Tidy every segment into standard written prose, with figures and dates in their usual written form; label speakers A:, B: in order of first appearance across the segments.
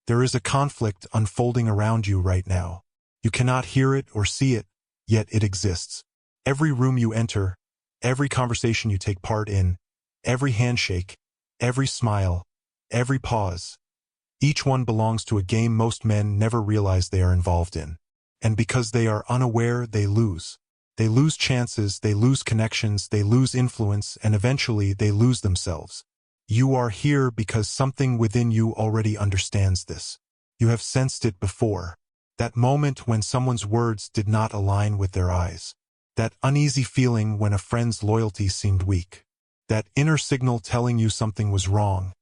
A: There is a conflict unfolding around you right now. You cannot hear it or see it, yet it exists. Every room you enter, every conversation you take part in, every handshake, every smile, every pause, each one belongs to a game most men never realize they are involved in. And because they are unaware, they lose. They lose chances, they lose connections, they lose influence, and eventually they lose themselves. You are here because something within you already understands this. You have sensed it before. That moment when someone's words did not align with their eyes. That uneasy feeling when a friend's loyalty seemed weak. That inner signal telling you something was wrong,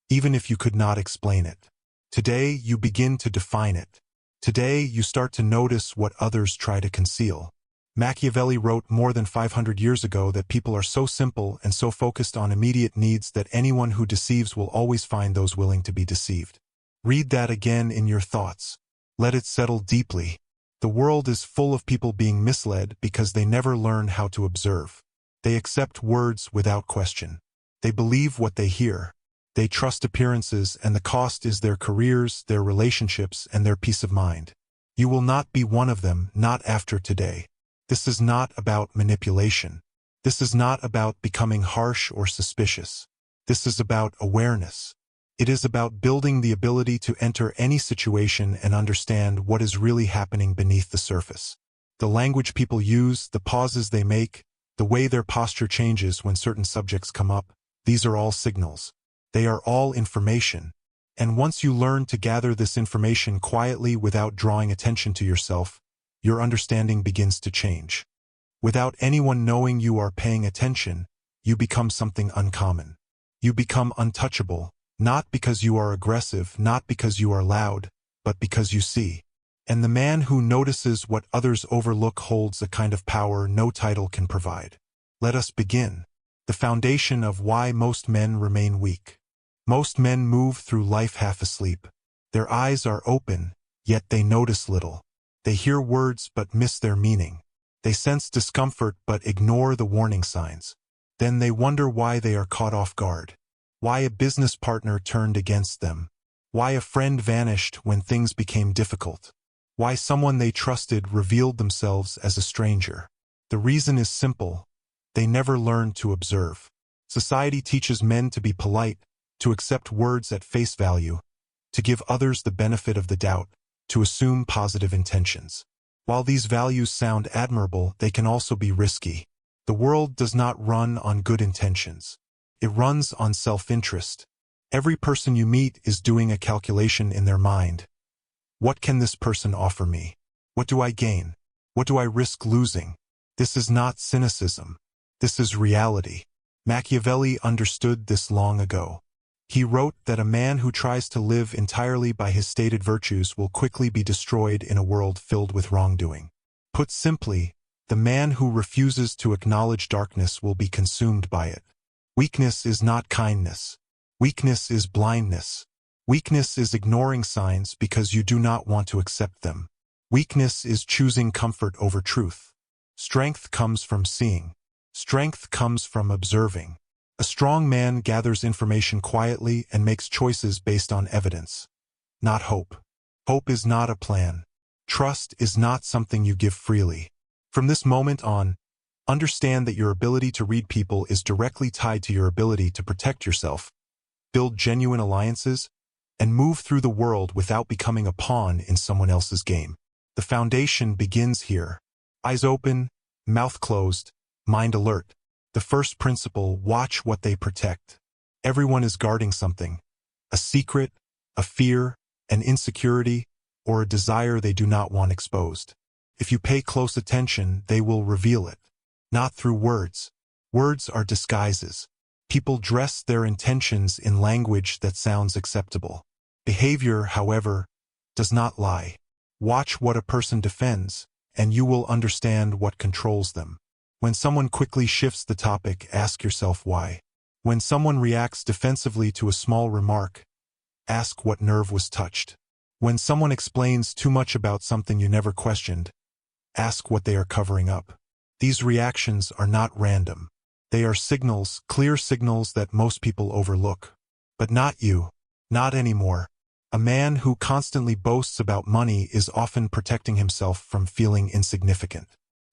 A: even if you could not explain it. Today, you begin to define it. Today, you start to notice what others try to conceal. Machiavelli wrote more than 500 years ago that people are so simple and so focused on immediate needs that anyone who deceives will always find those willing to be deceived. Read that again in your thoughts. Let it settle deeply. The world is full of people being misled because they never learn how to observe. They accept words without question. They believe what they hear. They trust appearances, and the cost is their careers, their relationships, and their peace of mind. You will not be one of them, not after today. This is not about manipulation. This is not about becoming harsh or suspicious. This is about awareness. It is about building the ability to enter any situation and understand what is really happening beneath the surface. The language people use, the pauses they make, the way their posture changes when certain subjects come up, these are all signals. They are all information. And once you learn to gather this information quietly without drawing attention to yourself, your understanding begins to change. Without anyone knowing you are paying attention, you become something uncommon. You become untouchable, not because you are aggressive, not because you are loud, but because you see. And the man who notices what others overlook holds a kind of power no title can provide. Let us begin. The foundation of why most men remain weak. Most men move through life half asleep. Their eyes are open, yet they notice little. They hear words but miss their meaning. They sense discomfort but ignore the warning signs. Then they wonder why they are caught off guard. Why a business partner turned against them. Why a friend vanished when things became difficult. Why someone they trusted revealed themselves as a stranger. The reason is simple. They never learn to observe. Society teaches men to be polite, to accept words at face value, to give others the benefit of the doubt, to assume positive intentions. While these values sound admirable, they can also be risky. The world does not run on good intentions. It runs on self-interest. Every person you meet is doing a calculation in their mind. What can this person offer me? What do I gain? What do I risk losing? This is not cynicism. This is reality. Machiavelli understood this long ago. He wrote that a man who tries to live entirely by his stated virtues will quickly be destroyed in a world filled with wrongdoing. Put simply, the man who refuses to acknowledge darkness will be consumed by it. Weakness is not kindness. Weakness is blindness. Weakness is ignoring signs because you do not want to accept them. Weakness is choosing comfort over truth. Strength comes from seeing. Strength comes from observing. A strong man gathers information quietly and makes choices based on evidence, not hope. Hope is not a plan. Trust is not something you give freely. From this moment on, understand that your ability to read people is directly tied to your ability to protect yourself, build genuine alliances, and move through the world without becoming a pawn in someone else's game. The foundation begins here. Eyes open, mouth closed, mind alert. The first principle, watch what they protect. Everyone is guarding something. A secret, a fear, an insecurity, or a desire they do not want exposed. If you pay close attention, they will reveal it. Not through words. Words are disguises. People dress their intentions in language that sounds acceptable. Behavior, however, does not lie. Watch what a person defends, and you will understand what controls them. When someone quickly shifts the topic, ask yourself why. When someone reacts defensively to a small remark, ask what nerve was touched. When someone explains too much about something you never questioned, ask what they are covering up. These reactions are not random. They are signals, clear signals that most people overlook. But not you. Not anymore. A man who constantly boasts about money is often protecting himself from feeling insignificant.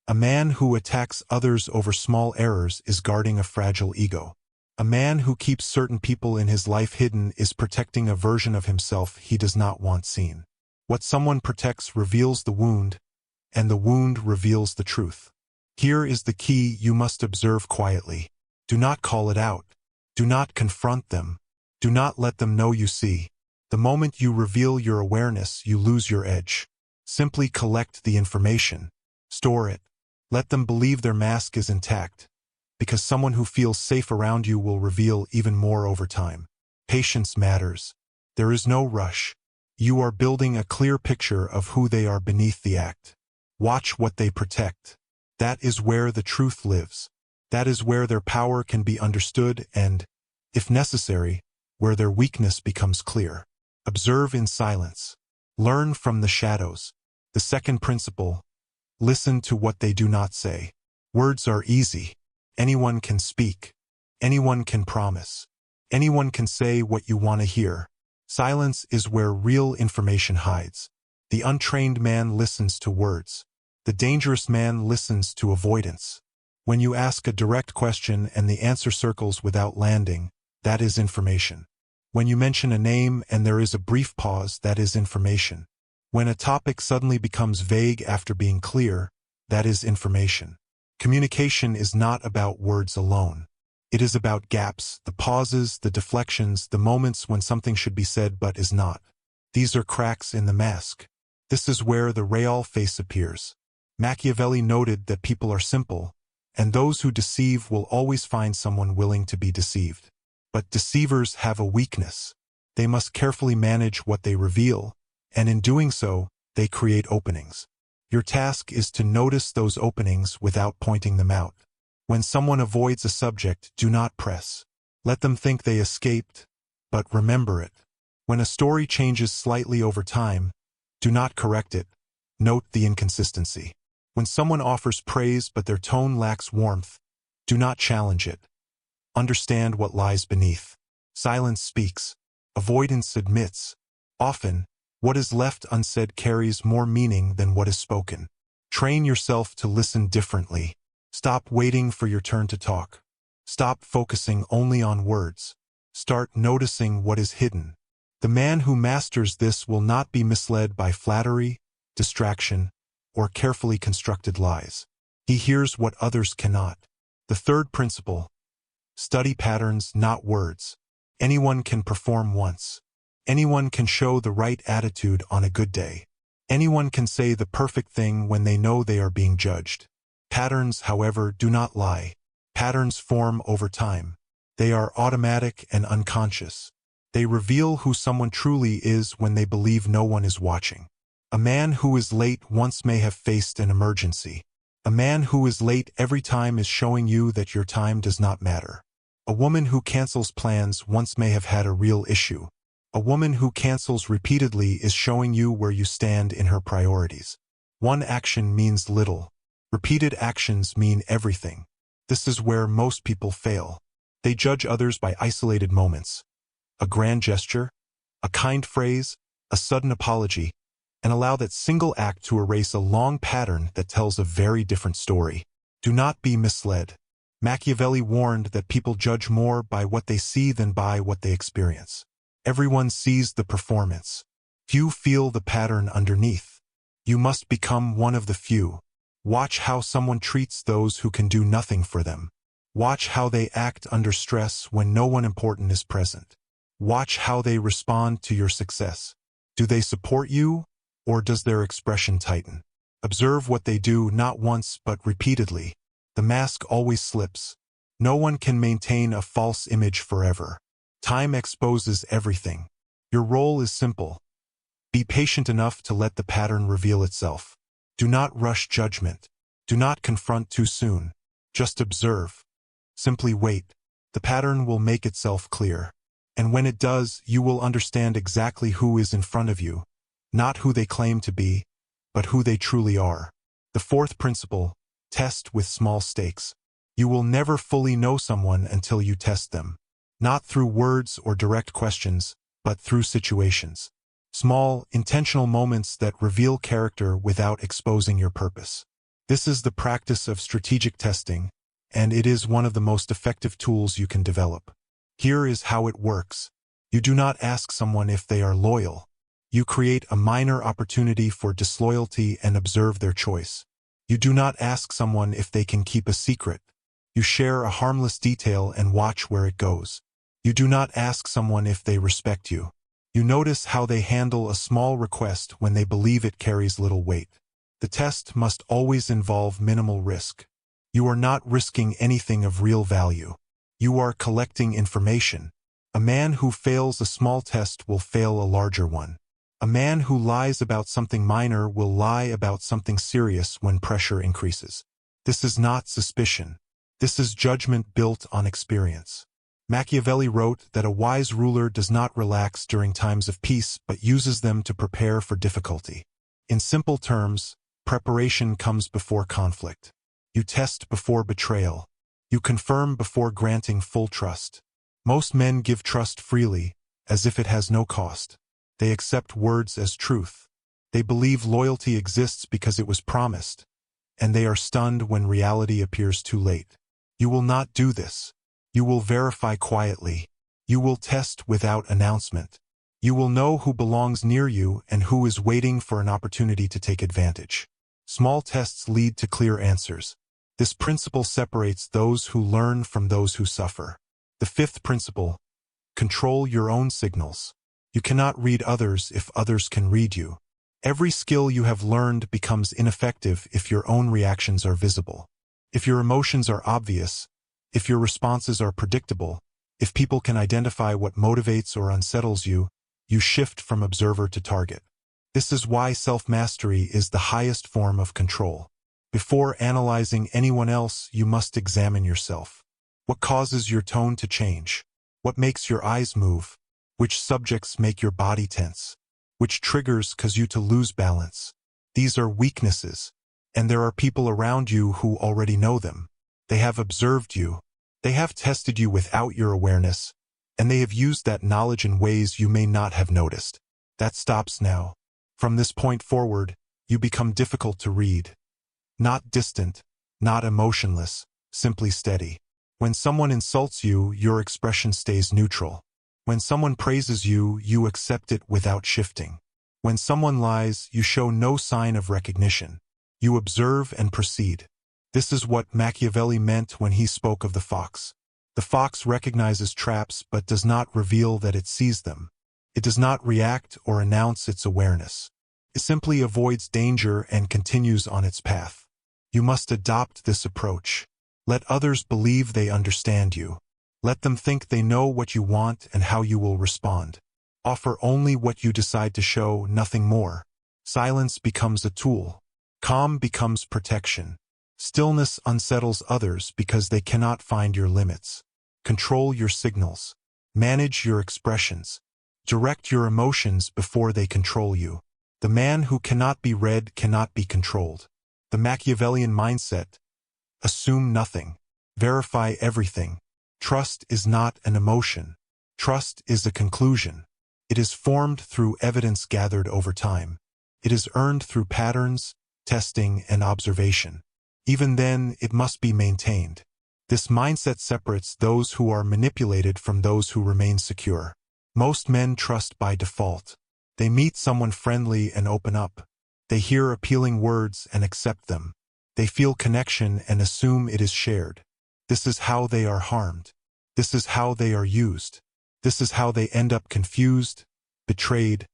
A: A man who attacks others over small errors is guarding a fragile ego. A man who keeps certain people in his life hidden is protecting a version of himself he does not want seen. What someone protects reveals the wound, and the wound reveals the truth. Here is the key you must observe quietly. Do not call it out. Do not confront them. Do not let them know you see. The moment you reveal your awareness, you lose your edge. Simply collect the information. Store it. Let them believe their mask is intact, because someone who feels safe around you will reveal even more over time. Patience matters. There is no rush. You are building a clear picture of who they are beneath the act. Watch what they protect. That is where the truth lives. That is where their power can be understood and, if necessary, where their weakness becomes clear. Observe in silence. Learn from the shadows. The second principle: listen to what they do not say. Words are easy. Anyone can speak. Anyone can promise. Anyone can say what you want to hear. Silence is where real information hides. The untrained man listens to words. The dangerous man listens to avoidance. When you ask a direct question and the answer circles without landing, that is information. When you mention a name and there is a brief pause, that is information. When a topic suddenly becomes vague after being clear, that is information. Communication is not about words alone. It is about gaps, the pauses, the deflections, the moments when something should be said but is not. These are cracks in the mask. This is where the real face appears. Machiavelli noted that people are simple, and those who deceive will always find someone willing to be deceived. But deceivers have a weakness. They must carefully manage what they reveal, and in doing so, they create openings. Your task is to notice those openings without pointing them out. When someone avoids a subject, do not press. Let them think they escaped, but remember it. When a story changes slightly over time, do not correct it. Note the inconsistency. When someone offers praise but their tone lacks warmth, do not challenge it. Understand what lies beneath. Silence speaks. Avoidance admits. Often, what is left unsaid carries more meaning than what is spoken. Train yourself to listen differently. Stop waiting for your turn to talk. Stop focusing only on words. Start noticing what is hidden. The man who masters this will not be misled by flattery, distraction, or carefully constructed lies. He hears what others cannot. The third principle: study patterns, not words. Anyone can perform once. Anyone can show the right attitude on a good day. Anyone can say the perfect thing when they know they are being judged. Patterns, however, do not lie. Patterns form over time. They are automatic and unconscious. They reveal who someone truly is when they believe no one is watching. A man who is late once may have faced an emergency. A man who is late every time is showing you that your time does not matter. A woman who cancels plans once may have had a real issue. A woman who cancels repeatedly is showing you where you stand in her priorities. One action means little. Repeated actions mean everything. This is where most people fail. They judge others by isolated moments. A grand gesture, a kind phrase, a sudden apology, and allow that single act to erase a long pattern that tells a very different story. Do not be misled. Machiavelli warned that people judge more by what they see than by what they experience. Everyone sees the performance. Few feel the pattern underneath. You must become one of the few. Watch how someone treats those who can do nothing for them. Watch how they act under stress when no one important is present. Watch how they respond to your success. Do they support you, or does their expression tighten? Observe what they do not once but repeatedly. The mask always slips. No one can maintain a false image forever. Time exposes everything. Your role is simple. Be patient enough to let the pattern reveal itself. Do not rush judgment. Do not confront too soon. Just observe. Simply wait. The pattern will make itself clear. And when it does, you will understand exactly who is in front of you. Not who they claim to be, but who they truly are. The fourth principle: test with small stakes. You will never fully know someone until you test them. Not through words or direct questions, but through situations. Small, intentional moments that reveal character without exposing your purpose. This is the practice of strategic testing, and it is one of the most effective tools you can develop. Here is how it works. You do not ask someone if they are loyal. You create a minor opportunity for disloyalty and observe their choice. You do not ask someone if they can keep a secret. You share a harmless detail and watch where it goes. You do not ask someone if they respect you. You notice how they handle a small request when they believe it carries little weight. The test must always involve minimal risk. You are not risking anything of real value. You are collecting information. A man who fails a small test will fail a larger one. A man who lies about something minor will lie about something serious when pressure increases. This is not suspicion. This is judgment built on experience. Machiavelli wrote that a wise ruler does not relax during times of peace but uses them to prepare for difficulty. In simple terms, preparation comes before conflict. You test before betrayal. You confirm before granting full trust. Most men give trust freely, as if it has no cost. They accept words as truth. They believe loyalty exists because it was promised, and they are stunned when reality appears too late. You will not do this. You will verify quietly. You will test without announcement. You will know who belongs near you and who is waiting for an opportunity to take advantage. Small tests lead to clear answers. This principle separates those who learn from those who suffer. The fifth principle: control your own signals. You cannot read others if others can read you. Every skill you have learned becomes ineffective if your own reactions are visible. If your emotions are obvious, if your responses are predictable, if people can identify what motivates or unsettles you, you shift from observer to target. This is why self-mastery is the highest form of control. Before analyzing anyone else, you must examine yourself. What causes your tone to change? What makes your eyes move? Which subjects make your body tense? Which triggers cause you to lose balance? These are weaknesses, and there are people around you who already know them. They have observed you. They have tested you without your awareness, and they have used that knowledge in ways you may not have noticed. That stops now. From this point forward, you become difficult to read. Not distant, not emotionless, simply steady. When someone insults you, your expression stays neutral. When someone praises you, you accept it without shifting. When someone lies, you show no sign of recognition. You observe and proceed. This is what Machiavelli meant when he spoke of the fox. The fox recognizes traps but does not reveal that it sees them. It does not react or announce its awareness. It simply avoids danger and continues on its path. You must adopt this approach. Let others believe they understand you. Let them think they know what you want and how you will respond. Offer only what you decide to show, nothing more. Silence becomes a tool. Calm becomes protection. Stillness unsettles others because they cannot find your limits. Control your signals. Manage your expressions. Direct your emotions before they control you. The man who cannot be read cannot be controlled. The Machiavellian mindset: assume nothing. Verify everything. Trust is not an emotion. Trust is a conclusion. It is formed through evidence gathered over time. It is earned through patterns, testing, and observation. Even then, it must be maintained. This mindset separates those who are manipulated from those who remain secure. Most men trust by default. They meet someone friendly and open up. They hear appealing words and accept them. They feel connection and assume it is shared. This is how they are harmed. This is how they are used. This is how they end up confused, betrayed,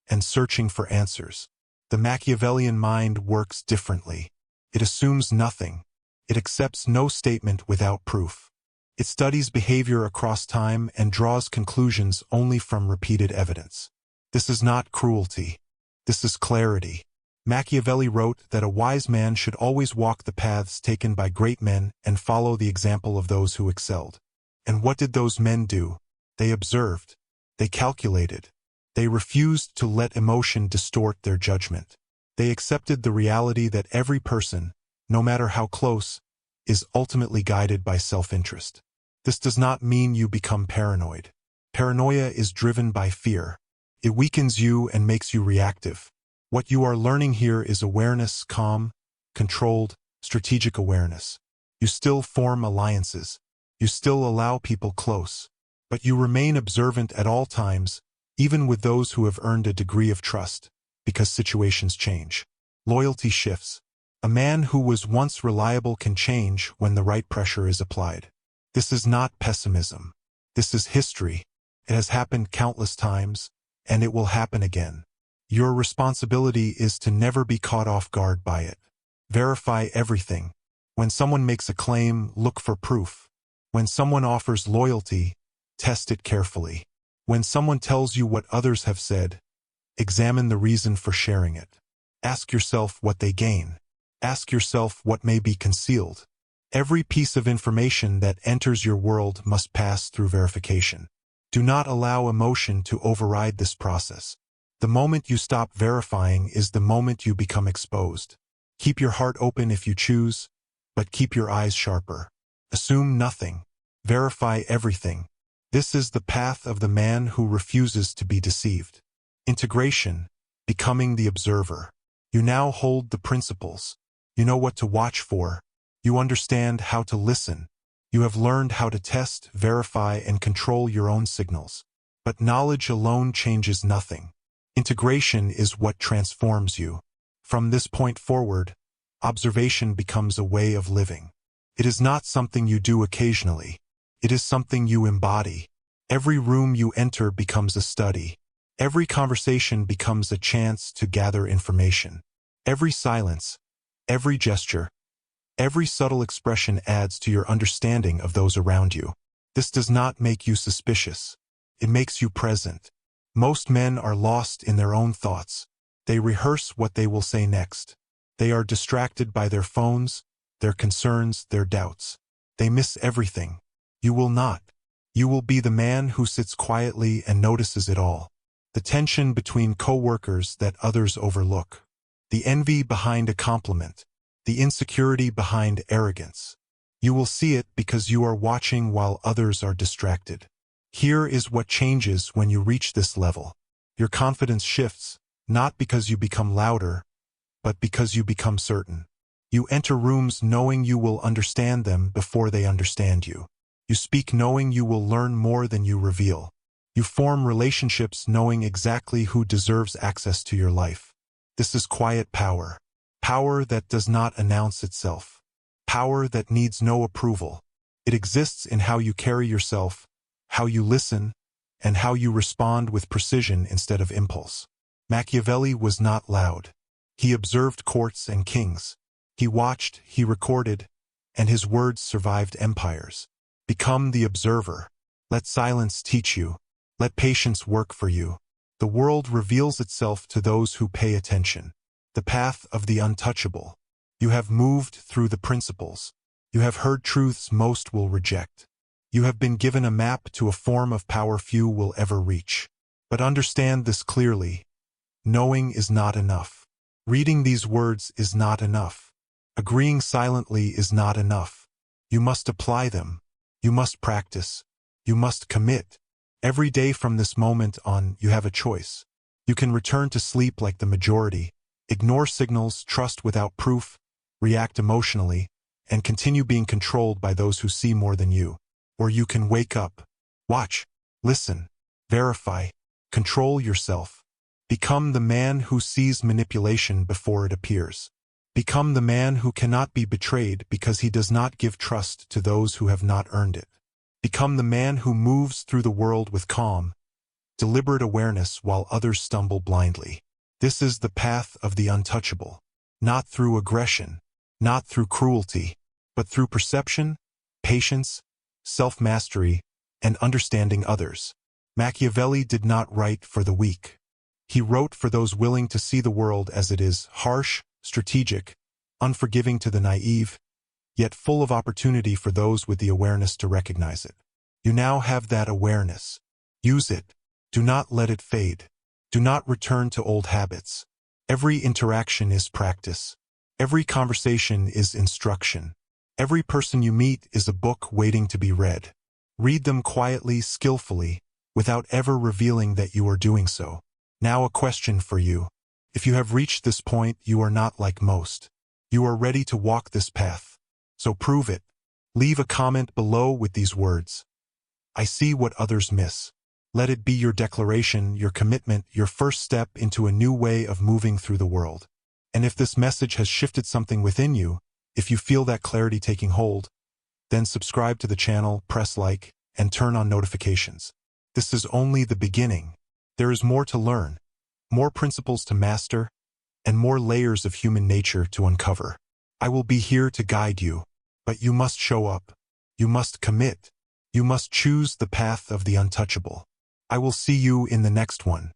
A: and searching for answers. The Machiavellian mind works differently. It assumes nothing. It accepts no statement without proof. It studies behavior across time and draws conclusions only from repeated evidence. This is not cruelty. This is clarity. Machiavelli wrote that a wise man should always walk the paths taken by great men and follow the example of those who excelled. And what did those men do? They observed. They calculated. They refused to let emotion distort their judgment. They accepted the reality that every person, no matter how close, is ultimately guided by self-interest. This does not mean you become paranoid. Paranoia is driven by fear. It weakens you and makes you reactive. What you are learning here is awareness, calm, controlled, strategic awareness. You still form alliances. You still allow people close. But you remain observant at all times, even with those who have earned a degree of trust, because situations change. Loyalty shifts. A man who was once reliable can change when the right pressure is applied. This is not pessimism. This is history. It has happened countless times, and it will happen again. Your responsibility is to never be caught off guard by it. Verify everything. When someone makes a claim, look for proof. When someone offers loyalty, test it carefully. When someone tells you what others have said, examine the reason for sharing it. Ask yourself what they gain. Ask yourself what may be concealed. Every piece of information that enters your world must pass through verification. Do not allow emotion to override this process. The moment you stop verifying is the moment you become exposed. Keep your heart open if you choose, but keep your eyes sharper. Assume nothing. Verify everything. This is the path of the man who refuses to be deceived. Integration, becoming the observer. You now hold the principles. You know what to watch for. You understand how to listen. You have learned how to test, verify, and control your own signals. But knowledge alone changes nothing. Integration is what transforms you. From this point forward, observation becomes a way of living. It is not something you do occasionally. It is something you embody. Every room you enter becomes a study. Every conversation becomes a chance to gather information. Every silence, every gesture, every subtle expression adds to your understanding of those around you. This does not make you suspicious. It makes you present. Most men are lost in their own thoughts. They rehearse what they will say next. They are distracted by their phones, their concerns, their doubts. They miss everything. You will not. You will be the man who sits quietly and notices it all. The tension between co-workers that others overlook. The envy behind a compliment. The insecurity behind arrogance. You will see it because you are watching while others are distracted. Here is what changes when you reach this level. Your confidence shifts, not because you become louder, but because you become certain. You enter rooms knowing you will understand them before they understand you. You speak knowing you will learn more than you reveal. You form relationships knowing exactly who deserves access to your life. This is quiet power. Power that does not announce itself. Power that needs no approval. It exists in how you carry yourself, how you listen, and how you respond with precision instead of impulse. Machiavelli was not loud. He observed courts and kings. He watched, he recorded, and his words survived empires. Become the observer. Let silence teach you. Let patience work for you. The world reveals itself to those who pay attention. The path of the untouchable. You have moved through the principles. You have heard truths most will reject. You have been given a map to a form of power few will ever reach. But understand this clearly. Knowing is not enough. Reading these words is not enough. Agreeing silently is not enough. You must apply them. You must practice. You must commit. Every day from this moment on, you have a choice. You can return to sleep like the majority, ignore signals, trust without proof, react emotionally, and continue being controlled by those who see more than you. Or you can wake up, watch, listen, verify, control yourself. Become the man who sees manipulation before it appears. Become the man who cannot be betrayed because he does not give trust to those who have not earned it. Become the man who moves through the world with calm, deliberate awareness while others stumble blindly. This is the path of the untouchable. Not through aggression, not through cruelty, but through perception, patience, self-mastery, and understanding others. Machiavelli did not write for the weak. He wrote for those willing to see the world as it is, harsh, strategic, unforgiving to the naive, yet full of opportunity for those with the awareness to recognize it. You now have that awareness. Use it. Do not let it fade. Do not return to old habits. Every interaction is practice. Every conversation is instruction. Every person you meet is a book waiting to be read. Read them quietly, skillfully, without ever revealing that you are doing so. Now a question for you. If you have reached this point, you are not like most. You are ready to walk this path. So prove it. Leave a comment below with these words. I see what others miss. Let it be your declaration, your commitment, your first step into a new way of moving through the world. And if this message has shifted something within you, if you feel that clarity taking hold, then subscribe to the channel, press like, and turn on notifications. This is only the beginning. There is more to learn, more principles to master, and more layers of human nature to uncover. I will be here to guide you, but you must show up. You must commit. You must choose the path of the untouchable. I will see you in the next one.